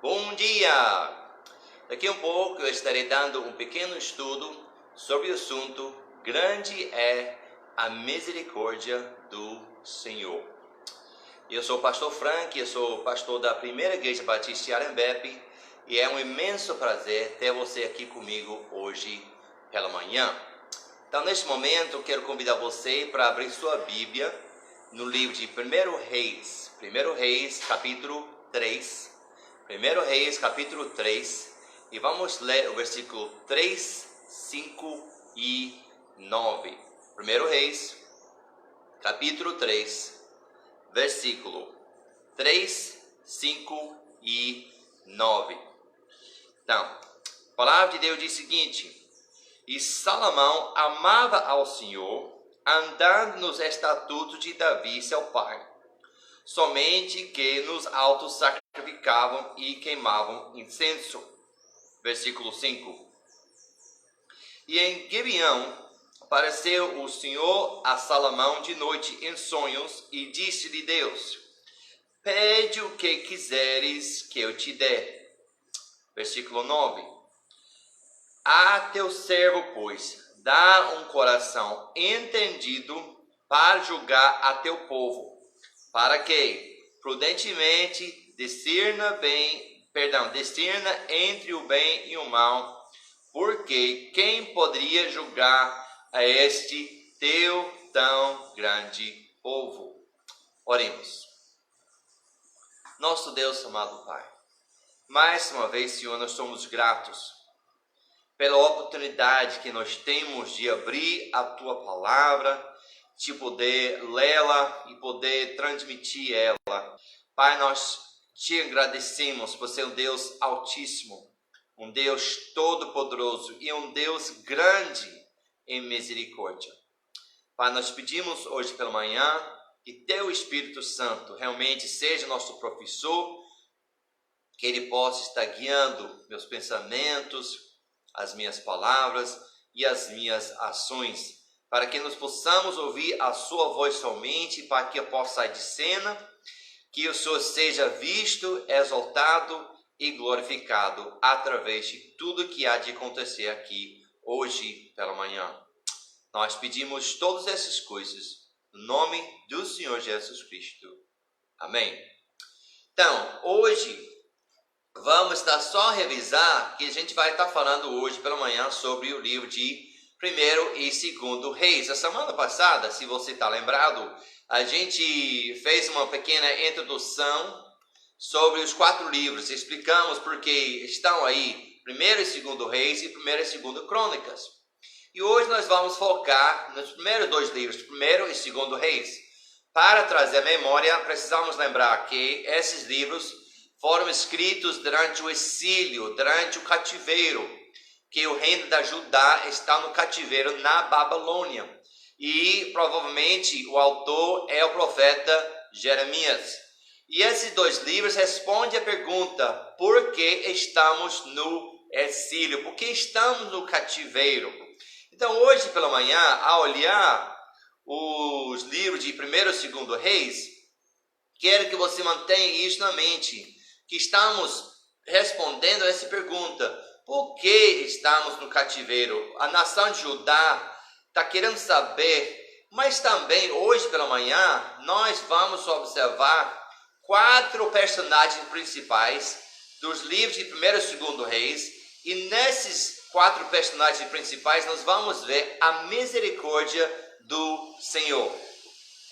Bom dia! Daqui a um pouco eu estarei dando um pequeno estudo sobre o assunto Grande é a misericórdia do Senhor. Eu sou o pastor Frank, eu sou pastor da Primeira Igreja Batista de Arembepe e é um imenso prazer ter você aqui comigo hoje pela manhã. Então, neste momento, eu quero convidar você para abrir sua Bíblia no livro de 1 Reis, capítulo 3. 1 Reis, capítulo 3, e vamos ler o versículo 3, 5 e 9. 1 Reis, capítulo 3, versículo 3, 5 e 9. Então, a palavra de Deus diz o seguinte: E Salomão amava ao Senhor, andando nos estatutos de Davi, seu pai, somente que nos altos sacrificavam e queimavam incenso. Versículo 5. E em Gibeão apareceu o Senhor a Salomão de noite em sonhos e disse-lhe Deus: Pede o que quiseres que eu te dê. Versículo 9. A teu servo, pois, dá um coração entendido para julgar a teu povo, para que prudentemente discirna entre o bem e o mal, porque quem poderia julgar a este teu tão grande povo? Oremos. Nosso Deus amado Pai, mais uma vez, Senhor, nós somos gratos pela oportunidade que nós temos de abrir a Tua Palavra, de poder lê-la e poder transmitir ela. Pai, nós te agradecemos por ser um Deus altíssimo, um Deus todo-poderoso e um Deus grande em misericórdia. Pai, nós pedimos hoje pela manhã que Teu Espírito Santo realmente seja nosso professor, que Ele possa estar guiando meus pensamentos, as minhas palavras e as minhas ações, para que nós possamos ouvir a sua voz somente, para que eu possa sair de cena, que o Senhor seja visto, exaltado e glorificado através de tudo que há de acontecer aqui hoje pela manhã. Nós pedimos todas essas coisas no nome do Senhor Jesus Cristo. Amém. Então, hoje vamos estar só revisar que a gente vai estar falando hoje pela manhã sobre o livro de 1 e 2 Reis. A semana passada, se você está lembrado, a gente fez uma pequena introdução sobre os 4 livros. Explicamos porque estão aí 1 e 2 Reis e 1 e 2 Crônicas. E hoje nós vamos focar nos primeiros 2 livros, 1 e 2 Reis. Para trazer a memória, precisamos lembrar que esses livros foram escritos durante o exílio, durante o cativeiro, que o reino da Judá está no cativeiro na Babilônia. E provavelmente o autor é o profeta Jeremias. E esses 2 livros respondem a pergunta: por que estamos no exílio? Por que estamos no cativeiro? Então hoje pela manhã, ao olhar os livros de 1 e 2 Reis, quero que você mantenha isso na mente, que estamos respondendo a essa pergunta: por que estamos no cativeiro? A nação de Judá está querendo saber, mas também hoje pela manhã nós vamos observar 4 personagens principais dos livros de 1 e 2 Reis, e nesses 4 personagens principais nós vamos ver a misericórdia do Senhor.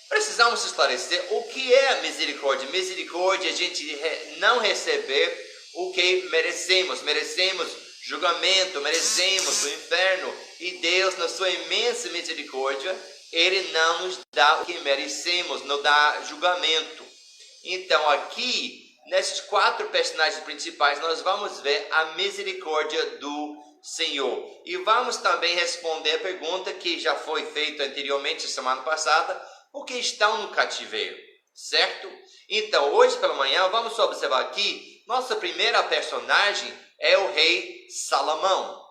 Precisamos esclarecer o que é a misericórdia. Misericórdia é a gente não receber o que merecemos. Merecemos julgamento, merecemos o inferno. E Deus, na sua imensa misericórdia, Ele não nos dá o que merecemos, não dá julgamento. Então aqui, nesses 4 personagens principais, nós vamos ver a misericórdia do Senhor. E vamos também responder a pergunta que já foi feita anteriormente, semana passada: por que estão no cativeiro, certo? Então, hoje pela manhã, vamos observar aqui, nossa primeira personagem é o rei Salomão.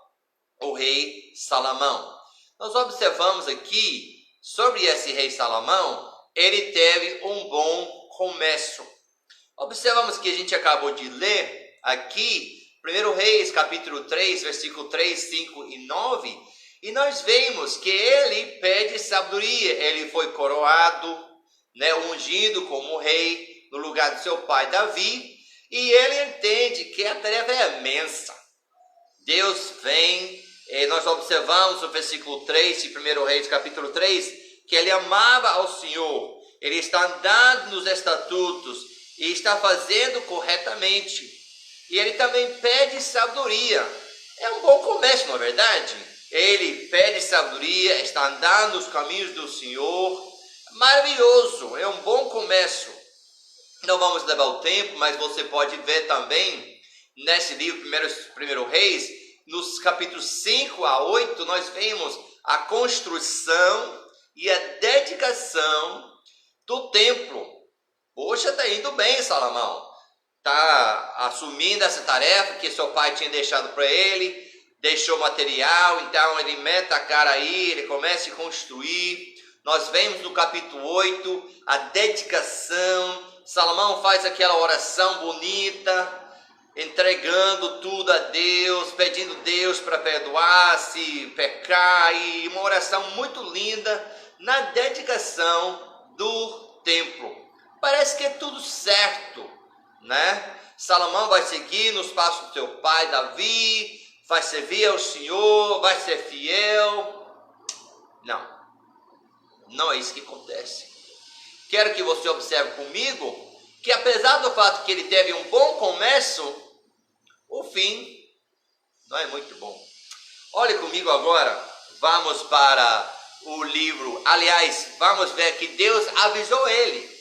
O rei Salomão. Nós observamos aqui, sobre esse rei Salomão, ele teve um bom começo. Observamos que a gente acabou de ler aqui, 1 Reis, capítulo 3, versículo 3, 5 e 9, e nós vemos que ele pede sabedoria. Ele foi coroado, né, ungido como rei no lugar do seu pai Davi, e ele entende que a tarefa é imensa. Deus vem, nós observamos no versículo 3 de 1 Reis capítulo 3, que ele amava ao Senhor, ele está andando nos estatutos e está fazendo corretamente, e ele também pede sabedoria. É um bom começo, não é verdade? Ele pede sabedoria, está andando nos caminhos do Senhor, maravilhoso, é um bom começo. Não vamos levar o tempo, mas você pode ver também nesse livro, 1 Reis, nos capítulos 5 a 8, nós vemos a construção e a dedicação do templo. Poxa, está indo bem, Salomão. Está assumindo essa tarefa que seu pai tinha deixado para ele, deixou material, então ele mete a cara aí, ele começa a construir. Nós vemos no capítulo 8 a dedicação. Salomão faz aquela oração bonita, entregando tudo a Deus, pedindo Deus para perdoar se pecar, e uma oração muito linda na dedicação do templo. Parece que é tudo certo, né? Salomão vai seguir nos passos do seu pai Davi, vai servir ao Senhor, vai ser fiel. Não é isso que acontece. Quero que você observe comigo que, apesar do fato que ele teve um bom começo, o fim não é muito bom. Olhe comigo agora, vamos para o livro. Aliás, vamos ver que Deus avisou ele.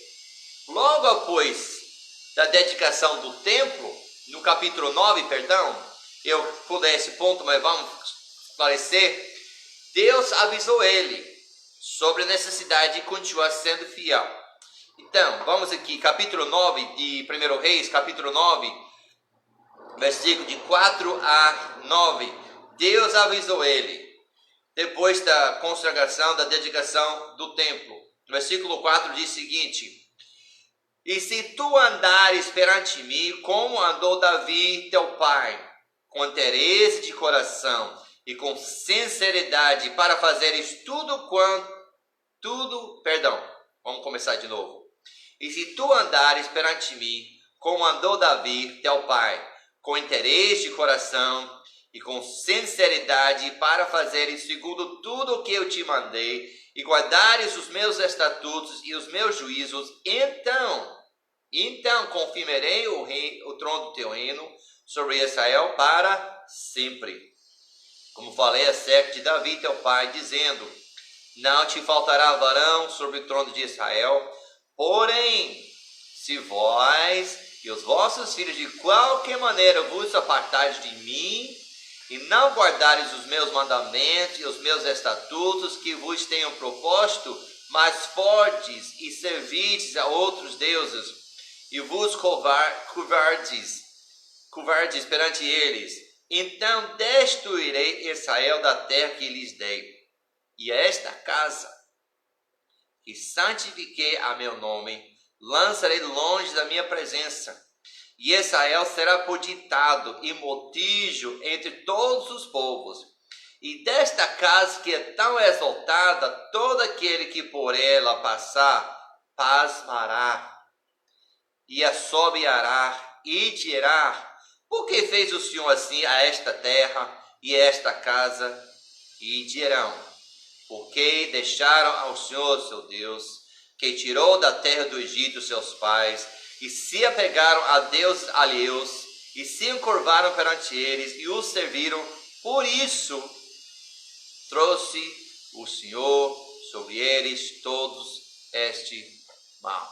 Logo após da dedicação do templo, no capítulo 9, eu pulei esse ponto, mas vamos esclarecer. Deus avisou ele sobre a necessidade de continuar sendo fiel. Então, vamos aqui, capítulo 9 de 1 Reis, capítulo 9, versículo de 4 a 9. Deus avisou ele, depois da consagração, da dedicação do templo. Versículo 4 diz o seguinte: e se tu andares perante mim, como andou Davi teu pai, com interesse de coração e com sinceridade, para fazeres vamos começar de novo. E se tu andares perante mim, como andou Davi teu pai, com interesse de coração e com sinceridade, para fazeres segundo tudo o que eu te mandei, e guardares os meus estatutos e os meus juízos, então confirmarei o trono do teu reino sobre Israel para sempre. Como falei acerca de Davi teu pai, dizendo: não te faltará varão sobre o trono de Israel. Porém, se vós e os vossos filhos de qualquer maneira vos apartares de mim, e não guardares os meus mandamentos e os meus estatutos que vos tenho proposto, mas fortes e servirdes a outros deuses, e vos covardes perante eles, então destruirei Israel da terra que lhes dei, e esta casa que santifiquei a meu nome, lançarei longe da minha presença, e Israel será por ditado e motijo entre todos os povos. E desta casa que é tão exaltada, todo aquele que por ela passar, pasmará, e assobiará, e dirá: por que fez o Senhor assim a esta terra e a esta casa? E dirão: porque deixaram ao Senhor seu Deus, que tirou da terra do Egito seus pais, e se apegaram a deuses alheios, e se encurvaram perante eles, e os serviram. Por isso trouxe o Senhor sobre eles todos este mal.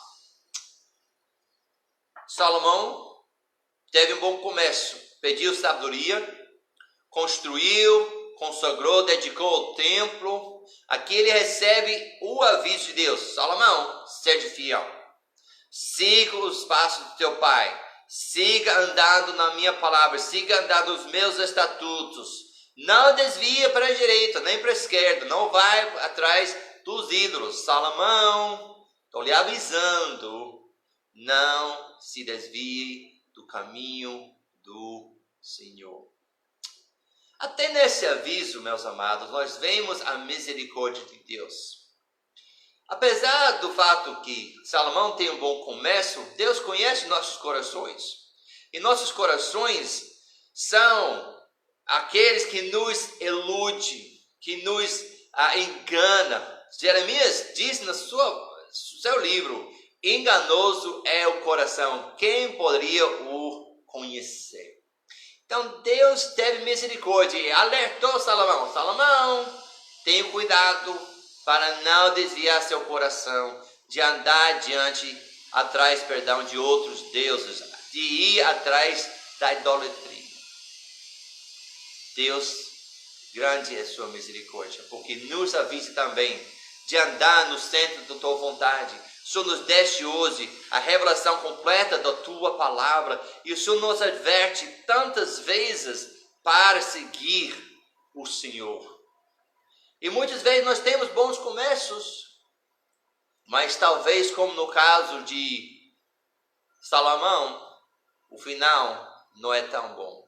Salomão teve um bom começo, pediu sabedoria, construiu, consagrou, dedicou o templo. Aqui ele recebe o aviso de Deus: Salomão, seja fiel, siga os passos do teu pai, siga andando na minha palavra, siga andando nos meus estatutos, não desvia para a direita nem para a esquerda, não vai atrás dos ídolos. Salomão, estou lhe avisando, não se desvie do caminho do Senhor. Até nesse aviso, meus amados, nós vemos a misericórdia de Deus. Apesar do fato que Salomão tem um bom começo, Deus conhece nossos corações. E nossos corações são aqueles que nos iludem, que nos engana. Jeremias diz no seu livro: enganoso é o coração, quem poderia o conhecer? Então Deus teve misericórdia e alertou Salomão: Salomão, tenha cuidado para não desviar seu coração de andar atrás de outros deuses, de ir atrás da idolatria. Deus, grande é sua misericórdia, porque nos avisa também de andar no centro da tua vontade. O Senhor nos deste hoje a revelação completa da tua palavra, e o Senhor nos adverte tantas vezes para seguir o Senhor. E muitas vezes nós temos bons começos, mas talvez, como no caso de Salomão, o final não é tão bom.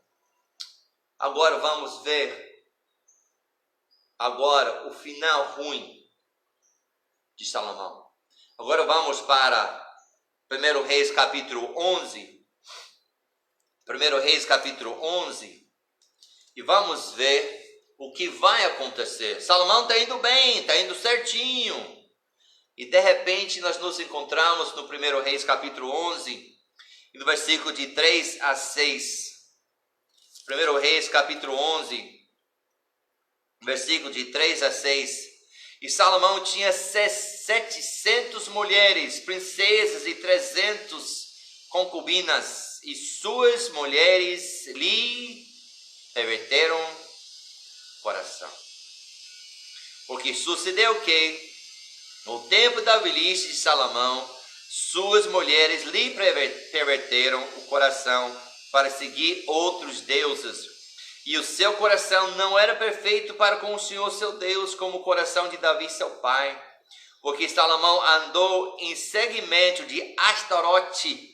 Agora vamos ver o final ruim de Salomão. Agora vamos para 1 Reis capítulo 11. 1 Reis capítulo 11. E vamos ver o que vai acontecer. Salomão está indo bem, está indo certinho. E de repente nós nos encontramos no 1 Reis capítulo 11, e no versículo de 3 a 6. 1 Reis capítulo 11, versículo de 3 a 6. E Salomão tinha 700 mulheres, princesas e 300 concubinas, e suas mulheres lhe perverteram o coração. Porque sucedeu que, no tempo da velhice de Salomão, suas mulheres lhe perverteram o coração para seguir outros deuses. E o seu coração não era perfeito para com o Senhor seu Deus, como o coração de Davi seu pai. Porque Salomão andou em seguimento de Astarote,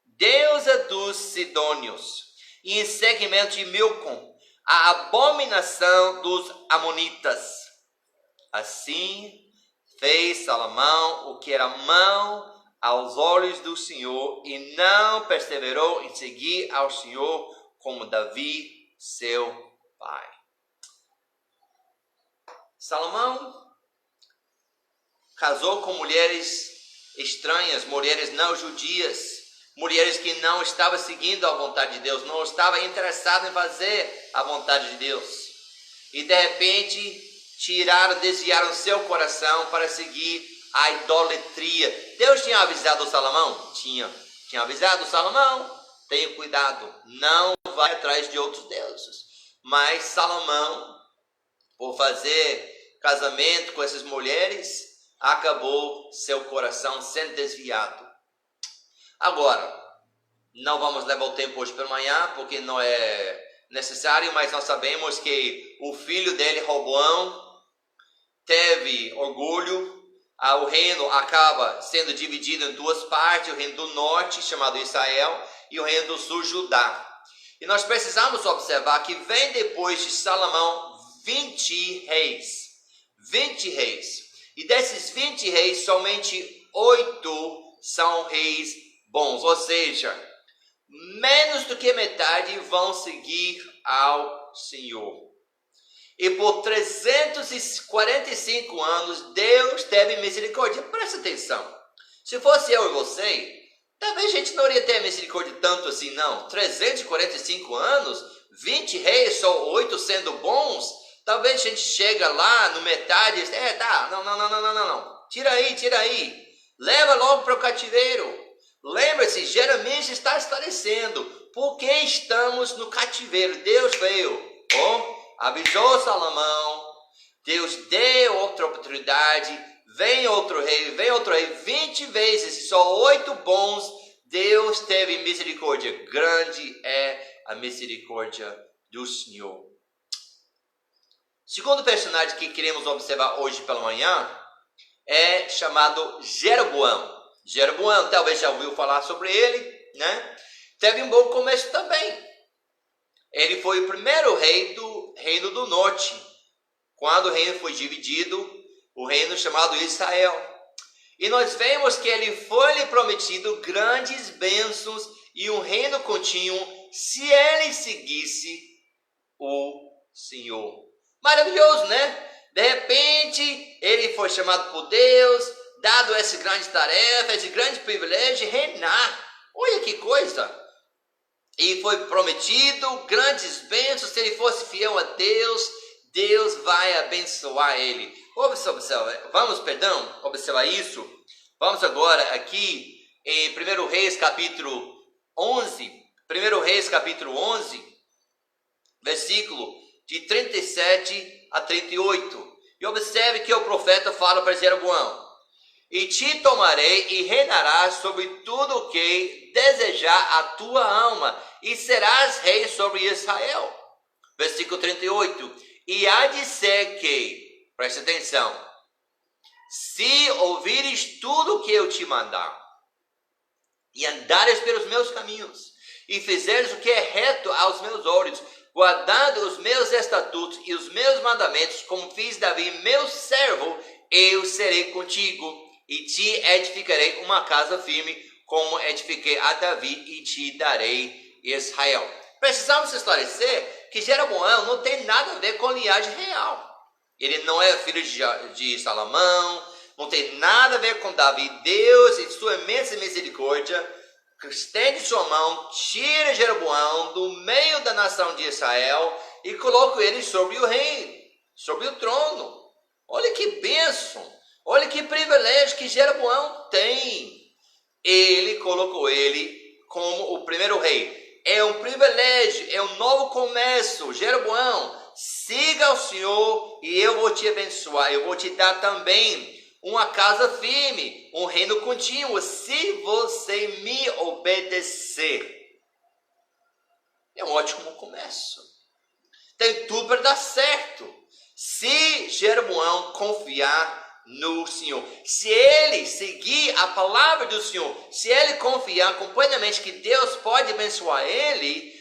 deusa dos Sidônios, e em seguimento de Milcom, a abominação dos amonitas. Assim fez Salomão o que era mau aos olhos do Senhor, e não perseverou em seguir ao Senhor como Davi seu pai. Salomão casou com mulheres estranhas, mulheres não judias, mulheres que não estavam seguindo a vontade de Deus, não estavam interessadas em fazer a vontade de Deus. E de repente desviaram seu coração para seguir a idolatria. Deus tinha avisado Salomão? Tinha avisado Salomão: tenha cuidado, não vai atrás de outros deuses. Mas Salomão, por fazer casamento com essas mulheres, acabou seu coração sendo desviado. Agora, não vamos levar o tempo hoje pela manhã, porque não é necessário, mas nós sabemos que o filho dele, Roboão, teve orgulho. O reino acaba sendo dividido em duas partes: o reino do norte, chamado Israel, e o reino do sul, Judá. E nós precisamos observar que vem depois de Salomão 20 reis. 20 reis. E desses 20 reis, somente 8 são reis bons. Ou seja, menos do que metade vão seguir ao Senhor. E por 345 anos, Deus teve misericórdia. Presta atenção. Se fosse eu e você, talvez a gente não iria ter misericórdia tanto assim, não. 345 anos, 20 reis, só 8 sendo bons. Talvez a gente chega lá no metade e diz: não. Tira aí. Leva logo para o cativeiro. Lembra-se, Jeremias está esclarecendo por que estamos no cativeiro. Deus veio, avisou Salomão, Deus deu outra oportunidade, vem outro rei, 20 vezes, só 8 bons. Deus teve misericórdia. Grande é a misericórdia do Senhor. Segundo personagem que queremos observar hoje pela manhã é chamado Jeroboão. Jeroboão, talvez já ouviu falar sobre ele, né? teve um bom começo também. Ele foi o primeiro rei do Reino do Norte, quando o reino foi dividido, o reino chamado Israel. E nós vemos que ele foi-lhe prometido grandes bênçãos e um reino contínuo se ele seguisse o Senhor. Maravilhoso, né? De repente, ele foi chamado por Deus, dado essa grande tarefa, esse grande privilégio de reinar. Olha que coisa! E foi prometido grandes bênçãos, se ele fosse fiel a Deus, Deus vai abençoar ele. Vamos observar isso. Vamos agora aqui em 1 Reis capítulo 11, 1 Reis capítulo 11, versículo de 37 a 38. E observe que o profeta fala para Jeroboão: e te tomarei e reinarás sobre tudo o que desejar a tua alma, e serás rei sobre Israel. Versículo 38. E há de ser que, preste atenção, se ouvires tudo o que eu te mandar, e andares pelos meus caminhos, e fizeres o que é reto aos meus olhos, guardando os meus estatutos e os meus mandamentos, como fiz Davi, meu servo, eu serei contigo, e te edificarei uma casa firme, como edifiquei a Davi, e te darei Israel. Precisamos esclarecer que Jeroboão não tem nada a ver com a linhagem real. Ele não é filho de Salomão, não tem nada a ver com Davi. Deus, em sua imensa misericórdia, estende sua mão, tira Jeroboão do meio da nação de Israel e coloca ele sobre o reino, sobre o trono. Olha que bênção, olha que privilégio que Jeroboão tem. Ele colocou ele como o primeiro rei. É um privilégio, é um novo começo. Jeroboão, siga o Senhor e eu vou te abençoar. Eu vou te dar também uma casa firme, um reino contínuo, se você me obedecer. É um ótimo começo. Tem tudo para dar certo. Se Jeroboão confiar no Senhor, se ele seguir a palavra do Senhor, se ele confiar completamente que Deus pode abençoar ele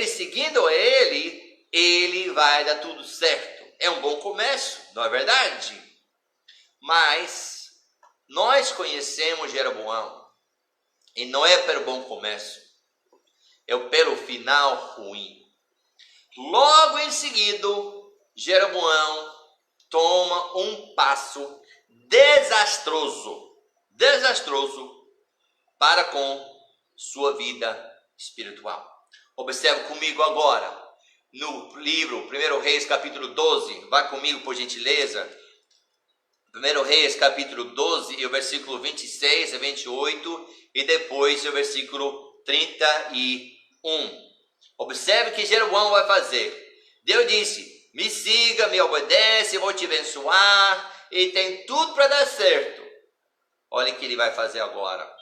seguindo ele vai dar tudo certo. É um bom começo, não é verdade? Mas nós conhecemos Jeroboão, e não é pelo bom começo, é pelo final ruim. Logo em seguida, Jeroboão toma um passo desastroso para com sua vida espiritual. Observe comigo agora, no livro 1 Reis capítulo 12, vá comigo por gentileza. 1 Reis capítulo 12, e o versículo 26 a 28, e depois o versículo 31. Observe o que Jeroboão vai fazer. Deus disse: me siga, me obedece, eu vou te abençoar, e tem tudo para dar certo. Olha o que ele vai fazer agora.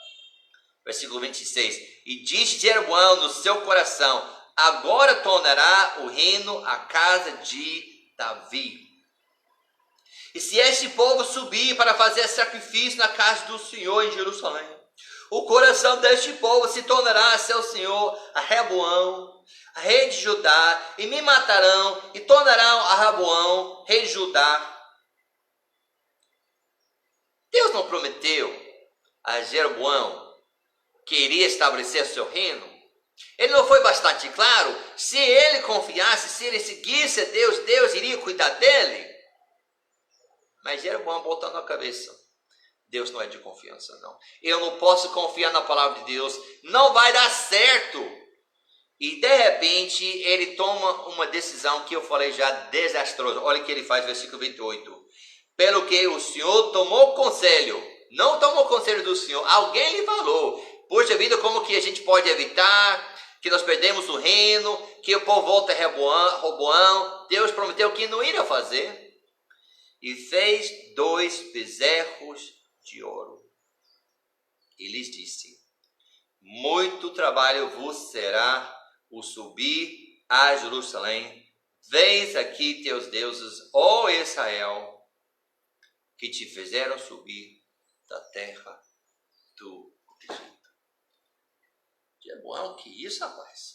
Versículo 26. E disse Jeroboão no seu coração: agora tornará o reino à casa de Davi. E se este povo subir para fazer sacrifício na casa do Senhor em Jerusalém, o coração deste povo se tornará a seu senhor, a Rehoboão, a rei de Judá, e me matarão, e tornarão a Rehoboão, rei de Judá. Deus não prometeu a Jeroboão que iria estabelecer seu reino? Ele não foi bastante claro? Se ele confiasse, se ele seguisse a Deus, Deus iria cuidar dele? Mas Jeroboão botou na cabeça: Deus não é de confiança, não. Eu não posso confiar na palavra de Deus, não vai dar certo. E de repente ele toma uma decisão que eu falei já desastrosa. Olha o que ele faz, versículo 28. Pelo que o Senhor tomou conselho, não tomou conselho do Senhor, alguém lhe falou: poxa vida, como que a gente pode evitar que nós perdemos o reino, que o povo volte a Rehoboão? Deus prometeu que não iria fazer. E fez 2 bezerros de ouro. E lhes disse: muito trabalho vos será o subir a Jerusalém. Vês aqui teus deuses, ó Israel, que te fizeram subir da terra do Egito. Jeroboão, que isso, rapaz?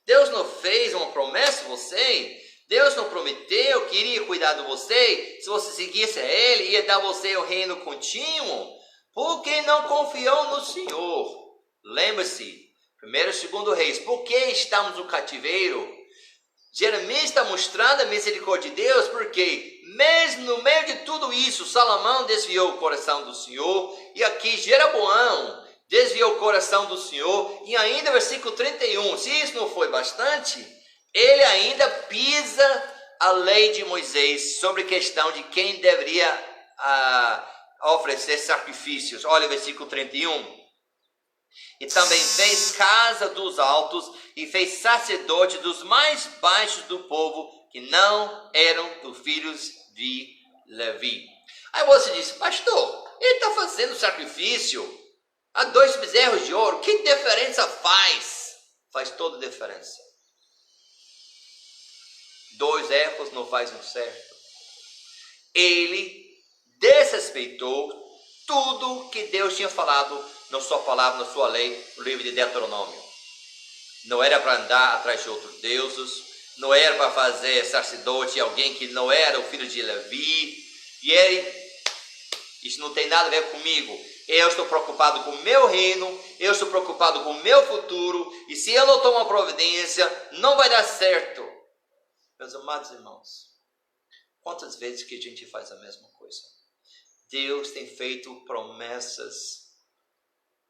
Deus não fez uma promessa a você? Deus não prometeu que iria cuidar de você? Se você seguisse a Ele, ia dar a você o reino contínuo? Por que não confiou no Senhor? Lembre-se, 1º e 2º Reis, por que estamos no cativeiro? Jeremias está mostrando a misericórdia de Deus, porque mesmo no meio de tudo isso, Salomão desviou o coração do Senhor, e aqui Jeroboão desviou o coração do Senhor, e ainda versículo 31, se isso não foi bastante, ele ainda pisa a lei de Moisés sobre a questão de quem deveria oferecer sacrifícios. Olha o versículo 31. E também fez casa dos altos e fez sacerdote dos mais baixos do povo, que não eram dos filhos de Levi. Aí você diz, pastor, ele está fazendo sacrifício a 2 bezerros de ouro, que diferença faz? Faz toda a diferença. 2 erros não faz um certo. Ele desrespeitou tudo que Deus tinha falado na sua palavra, na sua lei, no livro de Deuteronômio. Não era para andar atrás de outros deuses, não era para fazer sacerdote alguém que não era o filho de Levi. E ele, isso não tem nada a ver comigo. Eu estou preocupado com o meu reino, eu estou preocupado com o meu futuro, e se eu não tomar providência, não vai dar certo. Meus amados irmãos, quantas vezes que a gente faz a mesma coisa? Deus tem feito promessas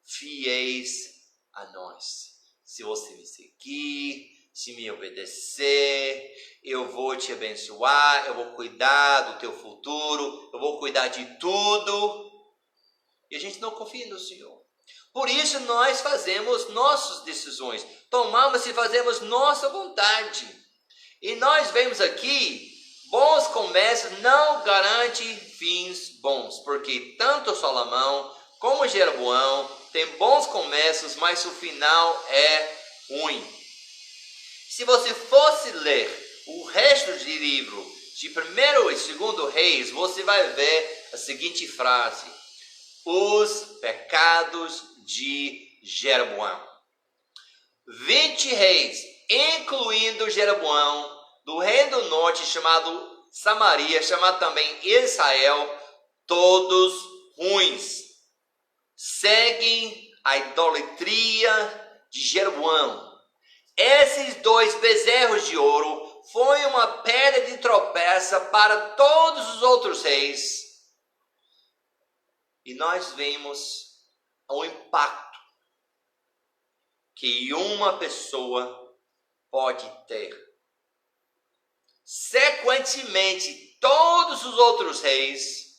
fiéis a nós. Se você me seguir, se me obedecer, eu vou te abençoar, eu vou cuidar do teu futuro, eu vou cuidar de tudo. E a gente não confia no Senhor. Por isso nós fazemos nossas decisões, tomamos e fazemos nossa vontade. E nós vemos aqui, bons comércios não garantem fins bons, porque tanto Salomão como Jeroboão têm bons comércios, mas o final é ruim. Se você fosse ler o resto do livro de 1º e 2º Reis, você vai ver a seguinte frase: os pecados de Jeroboão. 20 reis, incluindo Jeroboão, do reino do norte chamado Samaria, chamado também Israel, todos ruins, seguem a idolatria de Jeroboão. Esses 2 bezerros de ouro foi uma pedra de tropeça para todos os outros reis. E nós vemos o impacto que uma pessoa pode ter. Sequentemente, todos os outros reis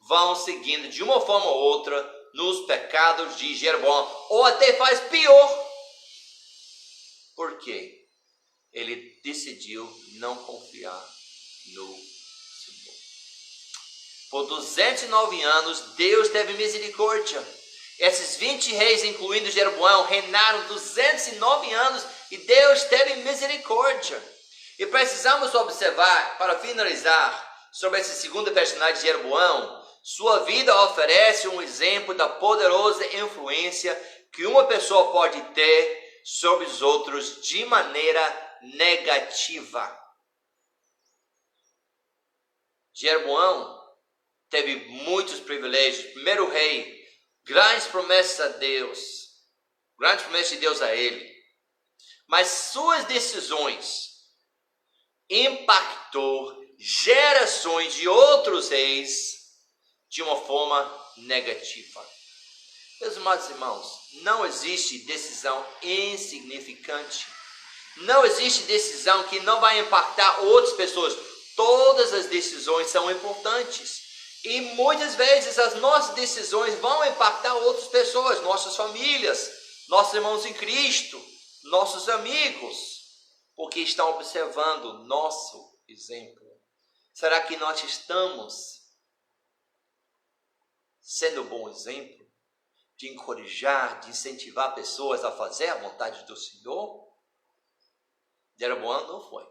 vão seguindo de uma forma ou outra nos pecados de Jeroboão, ou até faz pior. Por quê? Ele decidiu não confiar no Senhor. Por 209 anos, Deus teve misericórdia. Esses 20 reis, incluindo Jeroboão, reinaram 209 anos e Deus teve misericórdia. E precisamos observar, para finalizar, sobre esse segundo personagem de Jeroboão, sua vida oferece um exemplo da poderosa influência que uma pessoa pode ter sobre os outros de maneira negativa. Jeroboão teve muitos privilégios. Primeiro rei, grandes promessas a Deus, grandes promessas de Deus a ele. Mas suas decisões impactou gerações de outros reis de uma forma negativa. Meus amados irmãos, não existe decisão insignificante. Não existe decisão que não vai impactar outras pessoas. Todas as decisões são importantes. E muitas vezes as nossas decisões vão impactar outras pessoas, nossas famílias, nossos irmãos em Cristo, nossos amigos, porque estão observando nosso exemplo. Será que nós estamos sendo um bom exemplo de encorajar, de incentivar pessoas a fazer a vontade do Senhor? Jeroboão não foi.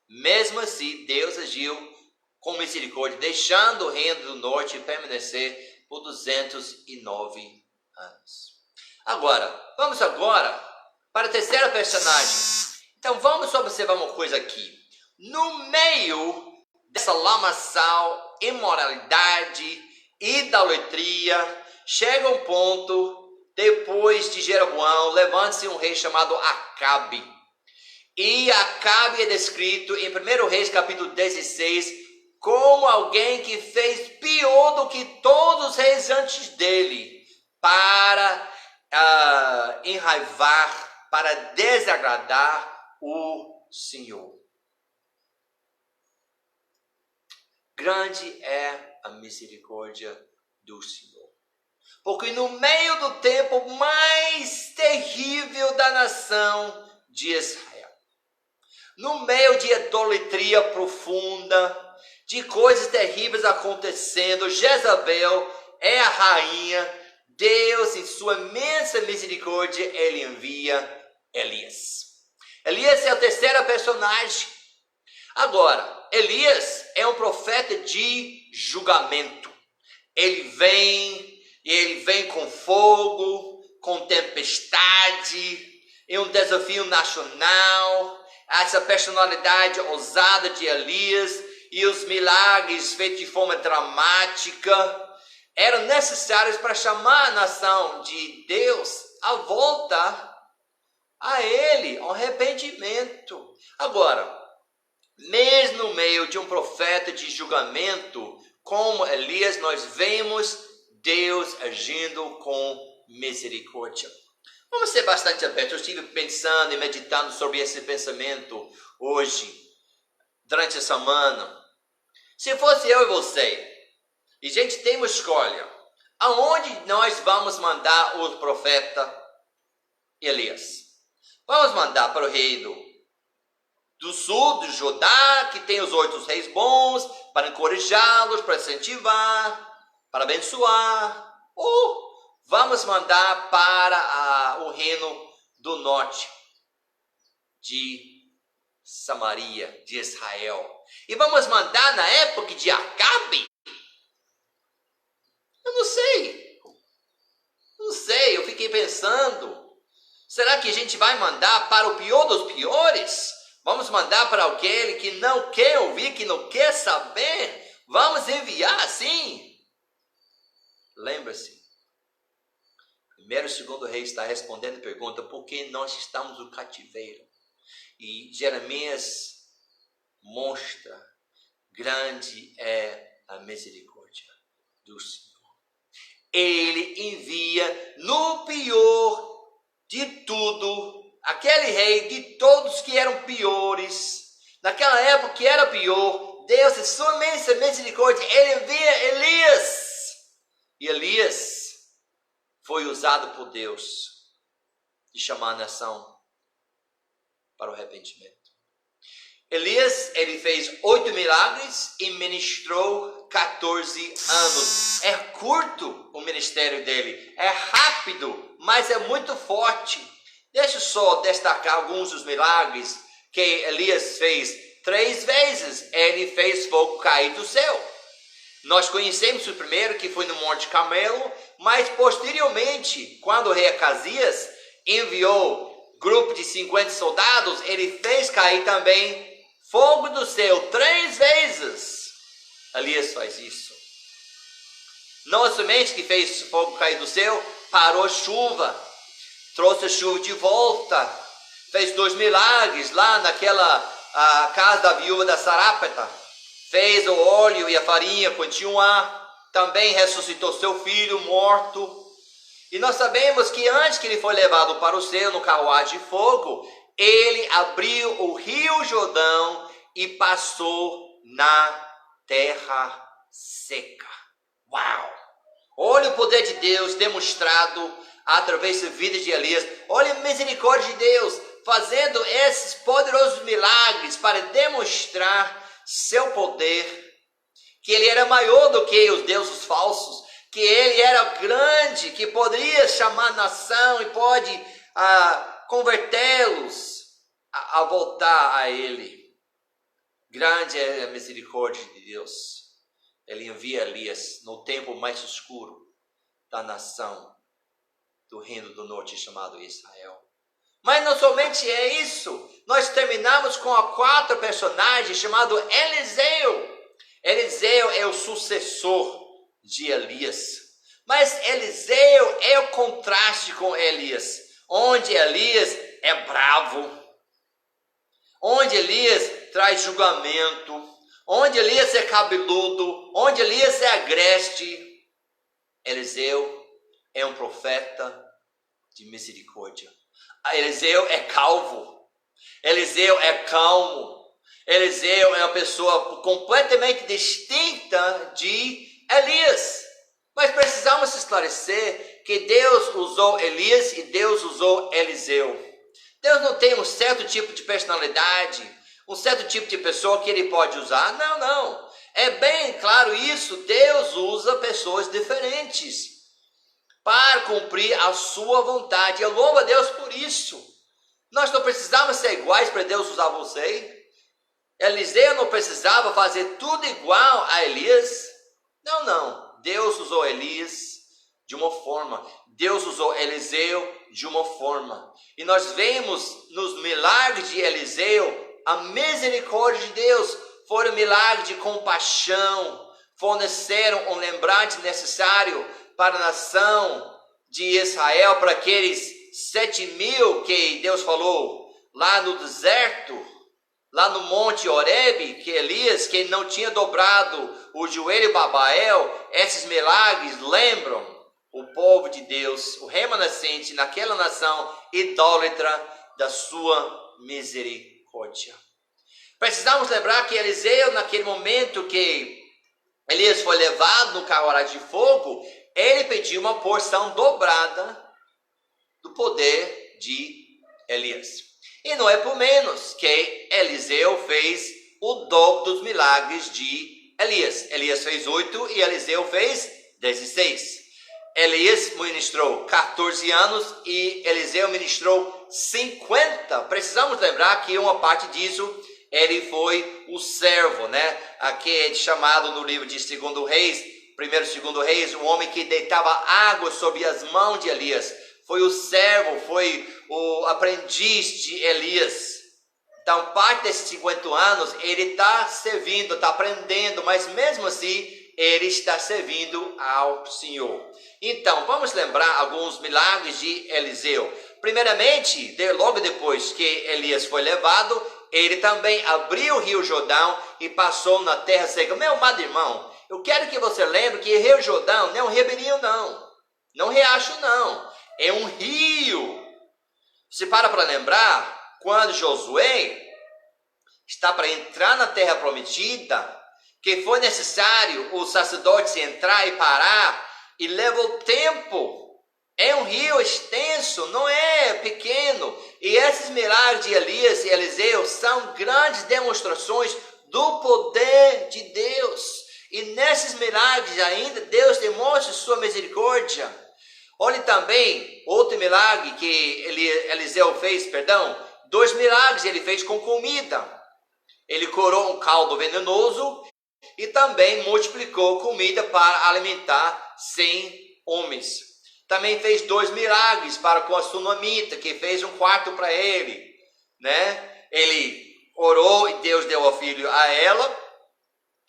Mesmo assim, Deus agiu com misericórdia, deixando o reino do norte permanecer por 209 anos. Agora, vamos agora para a terceira personagem. Então vamos observar uma coisa aqui. No meio dessa lamaçal, imoralidade, idolatria, chega um ponto, depois de Jeroboão, levanta-se um rei chamado Acabe. E Acabe é descrito em 1 Reis capítulo 16 como alguém que fez pior do que todos os reis antes dele, para enraivar, para desagradar o Senhor. Grande é a misericórdia do Senhor. Porque no meio do tempo mais terrível da nação de Israel, no meio de idolatria profunda, de coisas terríveis acontecendo, Jezabel é a rainha. Deus, em sua imensa misericórdia, ele envia Elias. Elias é a terceira personagem. Agora, Elias é um profeta de julgamento. Ele vem com fogo, com tempestade, é um desafio nacional. Essa personalidade ousada de Elias e os milagres feitos de forma dramática eram necessários para chamar a nação de Deus à volta a Ele, ao arrependimento. Agora, mesmo no meio de um profeta de julgamento como Elias, nós vemos Deus agindo com misericórdia. Vamos ser bastante abertos. Eu estive pensando e meditando sobre esse pensamento hoje, durante a semana. Se fosse eu e você, e a gente tem uma escolha, aonde nós vamos mandar o profeta Elias? Vamos mandar para o reino do sul, do Judá, que tem os 8 reis bons, para encorajá-los, para incentivar, para abençoar, ou vamos mandar para o reino do norte, de Samaria, de Israel. E vamos mandar na época de Acabe? Eu não sei. Não sei, eu fiquei pensando. Será que a gente vai mandar para o pior dos piores? Vamos mandar para aquele que não quer ouvir, que não quer saber? Vamos enviar assim? Lembra-se. 1º e 2º Reis está respondendo a pergunta: por que nós estamos no cativeiro? E Jeremias mostra: grande é a misericórdia do Senhor. Ele envia no pior de tudo, aquele rei de todos que eram piores, naquela época que era pior, Deus, em sua imensa misericórdia, ele envia Elias. E Elias foi usado por Deus de chamar a nação para o arrependimento. Elias, ele fez 8 milagres e ministrou 14 anos. É curto o ministério dele, é rápido, mas é muito forte. Deixa eu só destacar alguns dos milagres que Elias fez. 3 vezes ele fez fogo cair do céu. Nós conhecemos o primeiro, que foi no Monte Carmelo, mas posteriormente, quando o rei Acasias enviou grupo de 50 soldados, ele fez cair também fogo do céu 3 vezes. Elias faz isso. Não somente que fez fogo cair do céu, parou a chuva, trouxe a chuva de volta, fez 2 milagres lá naquela casa da viúva da Sarapta, fez o óleo e a farinha continuar, também ressuscitou seu filho morto. E nós sabemos que antes que ele foi levado para o céu no carruagem de fogo, ele abriu o rio Jordão e passou na terra seca. Uau! Olha o poder de Deus demonstrado através da vida de Elias. Olha a misericórdia de Deus fazendo esses poderosos milagres para demonstrar seu poder, que ele era maior do que os deuses falsos, que ele era grande, que poderia chamar a nação e pode convertê-los a voltar a ele. Grande é a misericórdia de Deus. Ele envia Elias no tempo mais escuro da nação do reino do norte chamado Israel. Mas não somente é isso. Nós terminamos com a quarta personagem chamado Eliseu. Eliseu é o sucessor de Elias. Mas Eliseu é o contraste com Elias. Onde Elias é bravo. Onde Elias traz julgamento. Onde Elias é cabeludo. Onde Elias é agreste. Eliseu é um profeta de misericórdia. Eliseu é calvo. Eliseu é calmo. Eliseu é uma pessoa completamente distinta de Elias. Mas precisamos esclarecer que Deus usou Elias e Deus usou Eliseu. Deus não tem um certo tipo de personalidade, um certo tipo de pessoa que ele pode usar. Não, não. É bem claro isso. Deus usa pessoas diferentes para cumprir a sua vontade. Eu louvo a Deus por isso. Nós não precisamos ser iguais para Deus usar você. Eliseu não precisava fazer tudo igual a Elias. Não, não. Deus usou Elias de uma forma. Deus usou Eliseu de uma forma. E nós vemos nos milagres de Eliseu a misericórdia de Deus. Foram milagres de compaixão. Forneceram um lembrete necessário para a nação de Israel, para aqueles 7.000 que Deus falou lá no deserto, lá no monte Horebe, que Elias, que não tinha dobrado o joelho para Baal. Esses milagres lembram o povo de Deus, o remanescente naquela nação idólatra, da sua misericórdia. Precisamos lembrar que Eliseu, naquele momento que Elias foi levado no carruagem de fogo, ele pediu uma porção dobrada do poder de Elias. E não é por menos que Eliseu fez o dobro dos milagres de Elias. Elias fez 8 e Eliseu fez 16. Elias ministrou 14 anos e Eliseu ministrou 50. Precisamos lembrar que uma parte disso, ele foi o servo, né? Aqui é chamado no livro de 2 Reis, 1º e 2 Reis, o homem que deitava água sobre as mãos de Elias. Foi o servo, foi o aprendiz de Elias. Então, parte desses 50 anos, ele está servindo, está aprendendo, mas mesmo assim, ele está servindo ao Senhor. Então, vamos lembrar alguns milagres de Eliseu. Primeiramente, logo depois que Elias foi levado, ele também abriu o rio Jordão e passou na terra seca. Meu amado irmão, eu quero que você lembre que o rio Jordão não é um ribeirinho não. Não é um riacho não. É um rio. Você para lembrar, quando Josué está para entrar na terra prometida, que foi necessário os sacerdotes entrar e parar, e levou tempo. É um rio extenso, não é pequeno. E esses milagres de Elias e Eliseu são grandes demonstrações do poder de Deus. E nesses milagres ainda, Deus demonstra sua misericórdia. Olhe também, outro milagre que Eliseu fez, 2 milagres ele fez com comida. Ele curou um caldo venenoso e também multiplicou comida para alimentar 100 homens. Também fez 2 milagres para com a sunamita, que fez um quarto para ele, né? Ele orou e Deus deu o filho a ela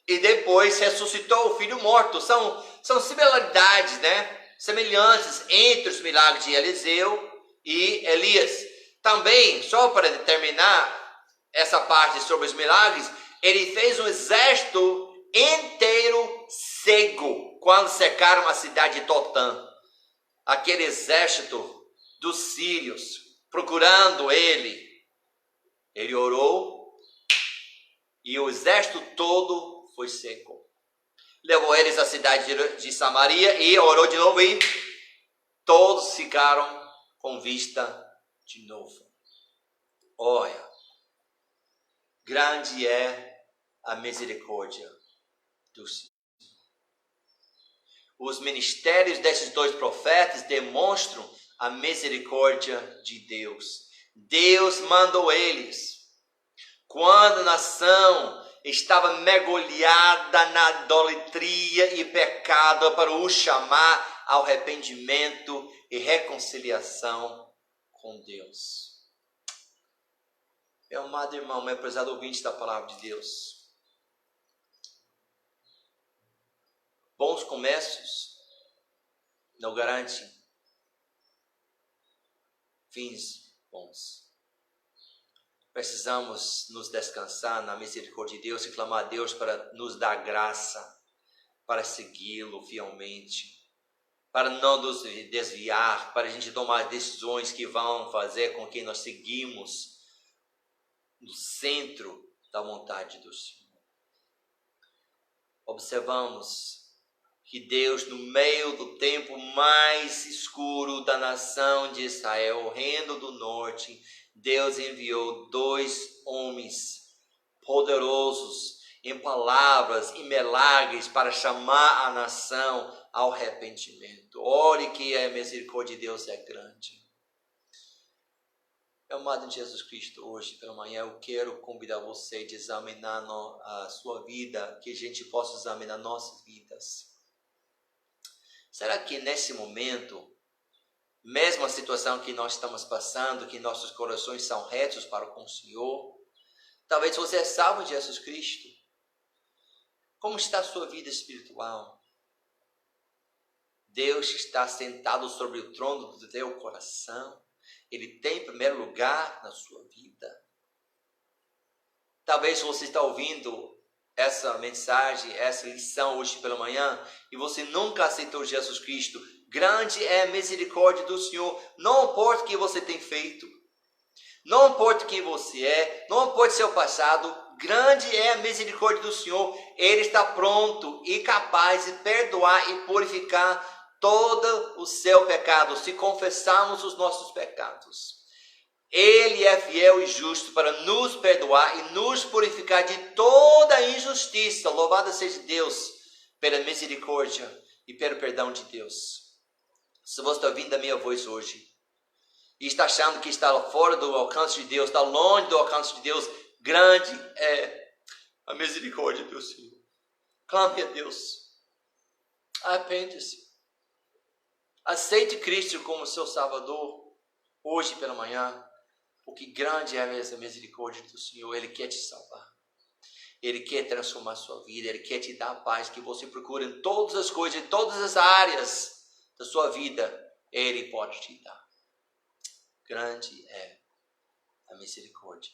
e depois ressuscitou o filho morto. São similaridades, né? Semelhanças entre os milagres de Eliseu e Elias. Também, só para terminar essa parte sobre os milagres, ele fez um exército inteiro cego quando cercaram a cidade de Dotã. Aquele exército dos sírios procurando ele. Ele orou e o exército todo foi seco. Levou eles à cidade de Samaria e orou de novo e todos ficaram com vista de novo. Olha, grande é a misericórdia do Senhor. Os ministérios desses 2 profetas demonstram a misericórdia de Deus. Deus mandou eles. Quando a nação estava mergulhada na idolatria e pecado, para o chamar ao arrependimento e reconciliação com Deus. Meu amado irmão, meu prezado ouvinte da palavra de Deus, bons começos não garantem fins bons. Precisamos nos descansar na misericórdia de Deus e clamar a Deus para nos dar graça para segui-lo fielmente, para não nos desviar, para a gente tomar decisões que vão fazer com que nós seguimos no centro da vontade do Senhor. Observamos que Deus, no meio do tempo mais escuro da nação de Israel, o reino do norte, Deus enviou 2 homens poderosos em palavras e milagres para chamar a nação ao arrependimento. Ore que a misericórdia de Deus é grande. Meu amado em Jesus Cristo, hoje pela manhã eu quero convidar você a examinar a sua vida, que a gente possa examinar nossas vidas. Será que nesse momento, mesmo a situação que nós estamos passando, que nossos corações são retos para com o Senhor, talvez você é salvo de Jesus Cristo? Como está a sua vida espiritual? Deus está sentado sobre o trono do teu coração. Ele tem em primeiro lugar na sua vida. Talvez você está ouvindo essa mensagem, essa lição hoje pela manhã, e você nunca aceitou Jesus Cristo. Grande é a misericórdia do Senhor. Não importa o que você tem feito, não importa quem você é, não importa seu passado, grande é a misericórdia do Senhor. Ele está pronto e capaz de perdoar e purificar todo o seu pecado, se confessarmos os nossos pecados. Ele é fiel e justo para nos perdoar e nos purificar de toda injustiça. Louvado seja Deus pela misericórdia e pelo perdão de Deus. Se você está ouvindo a minha voz hoje e está achando que está fora do alcance de Deus, está longe do alcance de Deus, grande é a misericórdia do Senhor. Clame a Deus. Arrepende-se. Aceite Cristo como seu Salvador hoje pela manhã, porque grande é a misericórdia do Senhor. Ele quer te salvar. Ele quer transformar a sua vida. Ele quer te dar a paz que você procura em todas as coisas, em todas as áreas da sua vida. Ele pode te dar. Grande é a misericórdia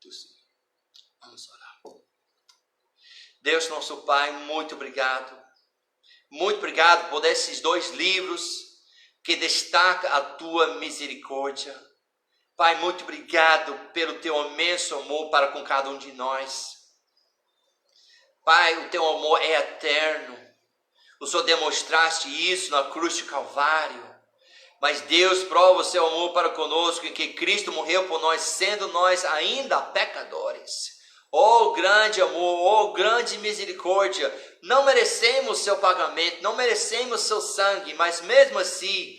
do Senhor. Vamos orar. Deus, nosso Pai, muito obrigado. Muito obrigado por esses 2 livros que destacam a tua misericórdia. Pai, muito obrigado pelo teu imenso amor para com cada um de nós. Pai, o teu amor é eterno. O Senhor demonstraste isso na cruz de Calvário. Mas Deus prova o seu amor para conosco em que Cristo morreu por nós, sendo nós ainda pecadores. Oh, grande amor, oh, grande misericórdia. Não merecemos seu pagamento, não merecemos seu sangue, mas mesmo assim,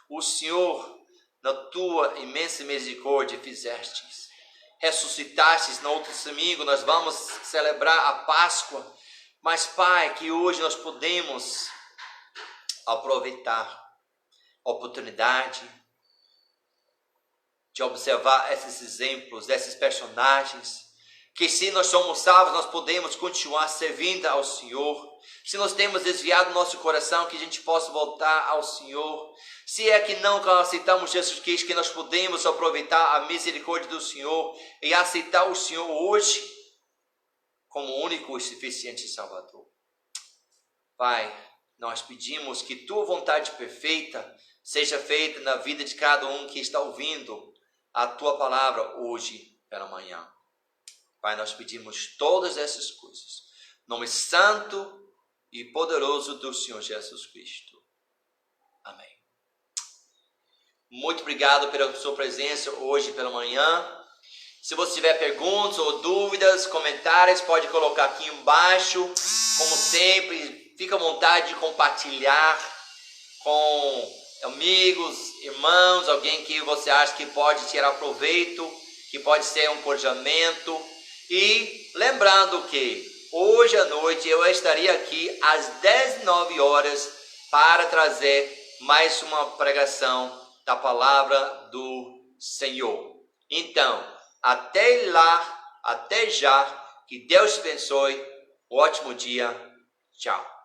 o Senhor, na tua imensa misericórdia, fizestes. Ressuscitastes no outro domingo, nós vamos celebrar a Páscoa. Mas, Pai, que hoje nós podemos aproveitar a oportunidade de observar esses exemplos, desses personagens, que se nós somos salvos, nós podemos continuar servindo ao Senhor. Se nós temos desviado nosso coração, que a gente possa voltar ao Senhor. Se é que não aceitamos Jesus Cristo, que nós podemos aproveitar a misericórdia do Senhor e aceitar o Senhor hoje como único e suficiente Salvador. Pai, nós pedimos que tua vontade perfeita seja feita na vida de cada um que está ouvindo a tua palavra hoje pela manhã. Pai, nós pedimos todas essas coisas. Nome santo e poderoso do Senhor Jesus Cristo. Amém. Muito obrigado pela sua presença hoje pela manhã. Se você tiver perguntas ou dúvidas, comentários, pode colocar aqui embaixo. Como sempre, fica à vontade de compartilhar com amigos, irmãos, alguém que você acha que pode tirar proveito, que pode ser um encorajamento. E lembrando que hoje à noite eu estaria aqui às 19 horas para trazer mais uma pregação da palavra do Senhor. Então, até lá, até já, que Deus te abençoe, um ótimo dia, tchau.